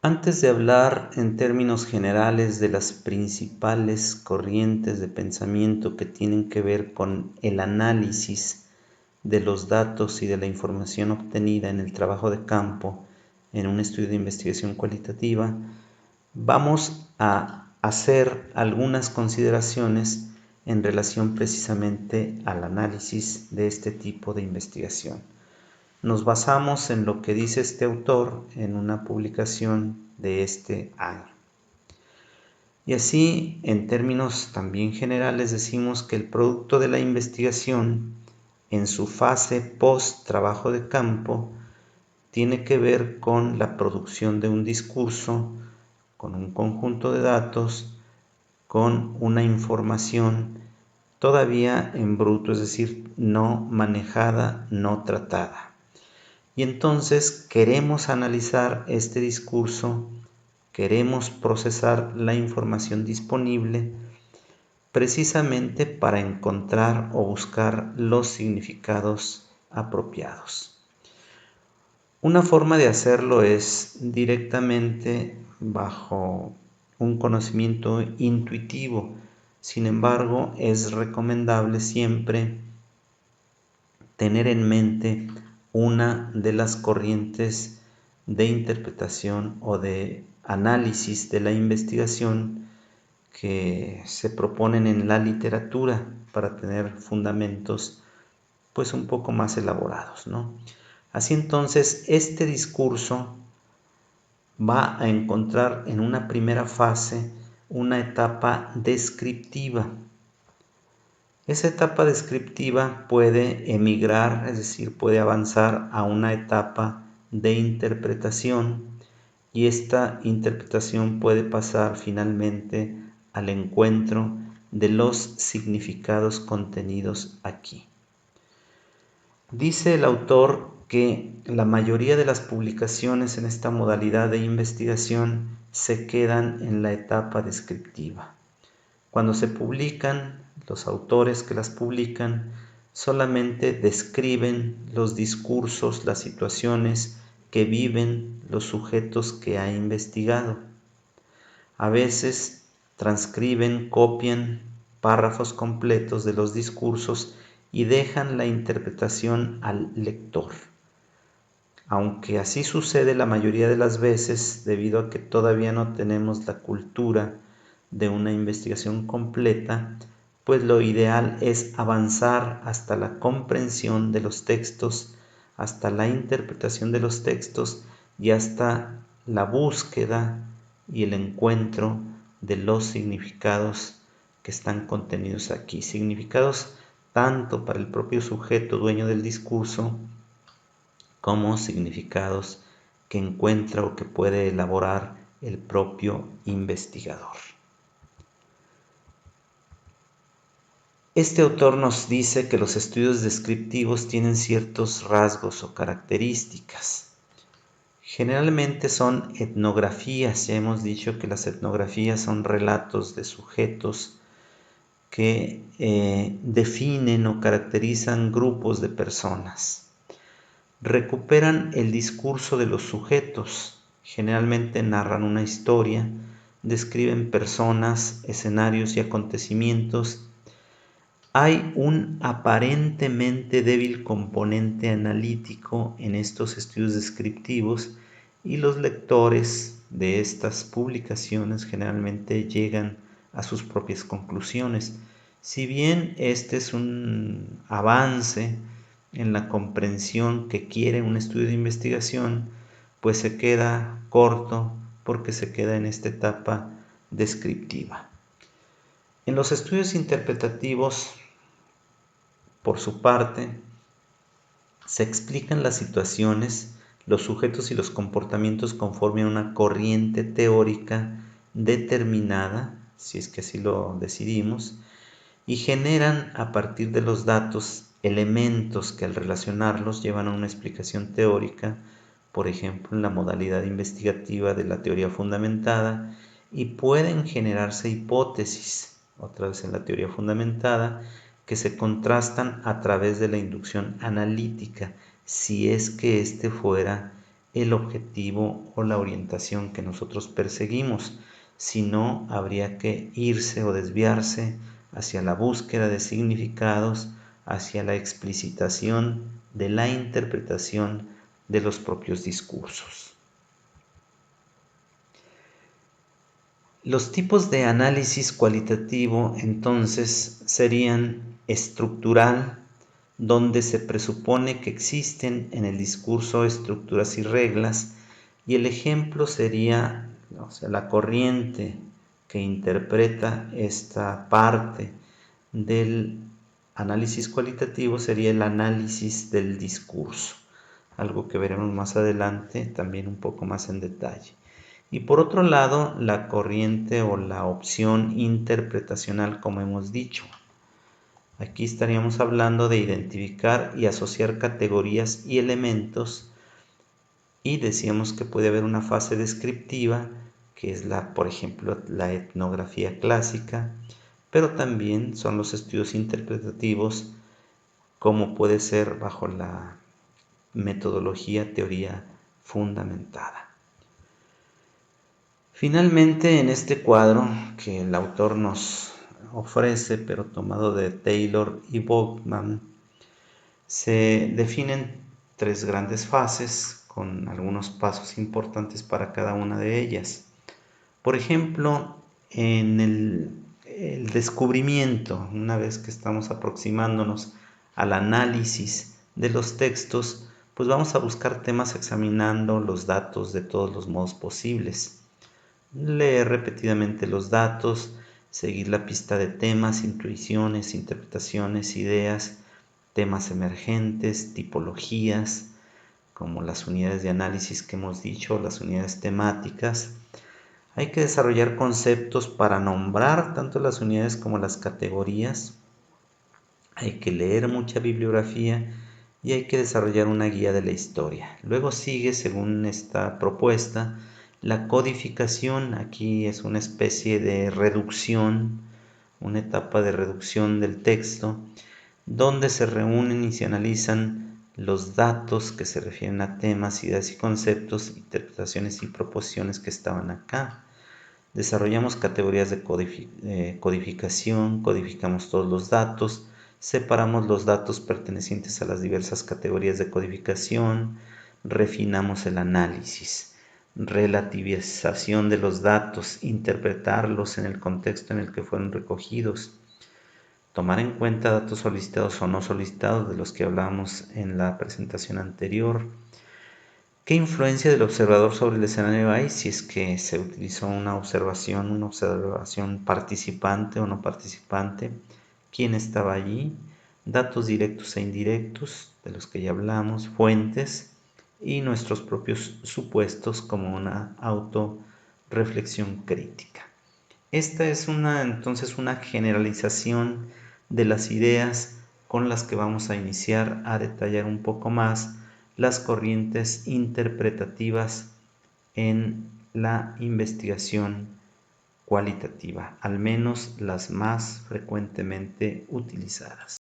Antes de hablar en términos generales de las principales corrientes de pensamiento que tienen que ver con el análisis de los datos y de la información obtenida en el trabajo de campo en un estudio de investigación cualitativa, vamos a hacer algunas consideraciones en relación precisamente al análisis de este tipo de investigación. Nos basamos en lo que dice este autor en una publicación de este año. Y así, en términos también generales, decimos que el producto de la investigación en su fase post trabajo de campo tiene que ver con la producción de un discurso, con un conjunto de datos, con una información todavía en bruto, es decir, no manejada, no tratada. Y entonces queremos analizar este discurso, queremos procesar la información disponible precisamente para encontrar o buscar los significados apropiados. Una forma de hacerlo es directamente bajo un conocimiento intuitivo. Sin embargo, es recomendable siempre tener en mente una de las corrientes de interpretación o de análisis de la investigación que se proponen en la literatura para tener fundamentos pues un poco más elaborados, ¿no? Así entonces, este discurso va a encontrar en una primera fase una etapa descriptiva. Esa etapa descriptiva puede emigrar, es decir, puede avanzar a una etapa de interpretación, y esta interpretación puede pasar finalmente al encuentro de los significados contenidos aquí. Dice el autor que la mayoría de las publicaciones en esta modalidad de investigación se quedan en la etapa descriptiva. Cuando se publican, los autores que las publican solamente describen los discursos, las situaciones que viven los sujetos que ha investigado. A veces transcriben, copian párrafos completos de los discursos y dejan la interpretación al lector. Aunque así sucede la mayoría de las veces, debido a que todavía no tenemos la cultura de una investigación completa, pues lo ideal es avanzar hasta la comprensión de los textos, hasta la interpretación de los textos y hasta la búsqueda y el encuentro de los significados que están contenidos aquí. Significados tanto para el propio sujeto dueño del discurso como significados que encuentra o que puede elaborar el propio investigador. Este autor nos dice que los estudios descriptivos tienen ciertos rasgos o características. Generalmente son etnografías. Ya hemos dicho que las etnografías son relatos de sujetos que definen o caracterizan grupos de personas. Recuperan el discurso de los sujetos. Generalmente narran una historia, describen personas, escenarios y acontecimientos. Hay un aparentemente débil componente analítico en estos estudios descriptivos, y los lectores de estas publicaciones generalmente llegan a sus propias conclusiones. Si bien este es un avance en la comprensión que quiere un estudio de investigación, pues se queda corto porque se queda en esta etapa descriptiva. En los estudios interpretativos, por su parte, se explican las situaciones, los sujetos y los comportamientos conforme a una corriente teórica determinada, si es que así lo decidimos, y generan a partir de los datos elementos que al relacionarlos llevan a una explicación teórica, por ejemplo en la modalidad investigativa de la teoría fundamentada, y pueden generarse hipótesis, otra vez en la teoría fundamentada, que se contrastan a través de la inducción analítica, si es que este fuera el objetivo o la orientación que nosotros perseguimos. Si no, habría que irse o desviarse hacia la búsqueda de significados, hacia la explicitación de la interpretación de los propios discursos. Los tipos de análisis cualitativo entonces serían estructural, donde se presupone que existen en el discurso estructuras y reglas, y el ejemplo sería, la corriente que interpreta esta parte del análisis cualitativo sería el análisis del discurso, algo que veremos más adelante también un poco más en detalle. Y por otro lado, la corriente o la opción interpretacional, como hemos dicho. Aquí estaríamos hablando de identificar y asociar categorías y elementos, y decíamos que puede haber una fase descriptiva, que es por ejemplo, la etnografía clásica, pero también son los estudios interpretativos, como puede ser bajo la metodología teoría fundamentada. Finalmente, en este cuadro que el autor nos ofrece, pero tomado de Taylor y Bowman, se definen 3 grandes fases con algunos pasos importantes para cada una de ellas. Por ejemplo, en el descubrimiento, una vez que estamos aproximándonos al análisis de los textos, pues vamos a buscar temas examinando los datos de todos los modos posibles. Leer repetidamente los datos, seguir la pista de temas, intuiciones, interpretaciones, ideas, temas emergentes, tipologías, como las unidades de análisis que hemos dicho, las unidades temáticas. Hay que desarrollar conceptos para nombrar tanto las unidades como las categorías. Hay que leer mucha bibliografía y hay que desarrollar una guía de la historia. Luego sigue, según esta propuesta, la codificación. Aquí es una especie de reducción, una etapa de reducción del texto, donde se reúnen y se analizan los datos que se refieren a temas, ideas y conceptos, interpretaciones y proposiciones que estaban acá. Desarrollamos categorías de codificación, codificamos todos los datos, separamos los datos pertenecientes a las diversas categorías de codificación, refinamos el análisis, relativización de los datos, interpretarlos en el contexto en el que fueron recogidos, tomar en cuenta datos solicitados o no solicitados de los que hablábamos en la presentación anterior. ¿Qué influencia del observador sobre el escenario hay? Si es que se utilizó una observación participante o no participante, quién estaba allí, datos directos e indirectos, de los que ya hablamos, fuentes y nuestros propios supuestos como una autorreflexión crítica. Esta es entonces una generalización de las ideas con las que vamos a iniciar a detallar un poco más las corrientes interpretativas en la investigación cualitativa, al menos las más frecuentemente utilizadas.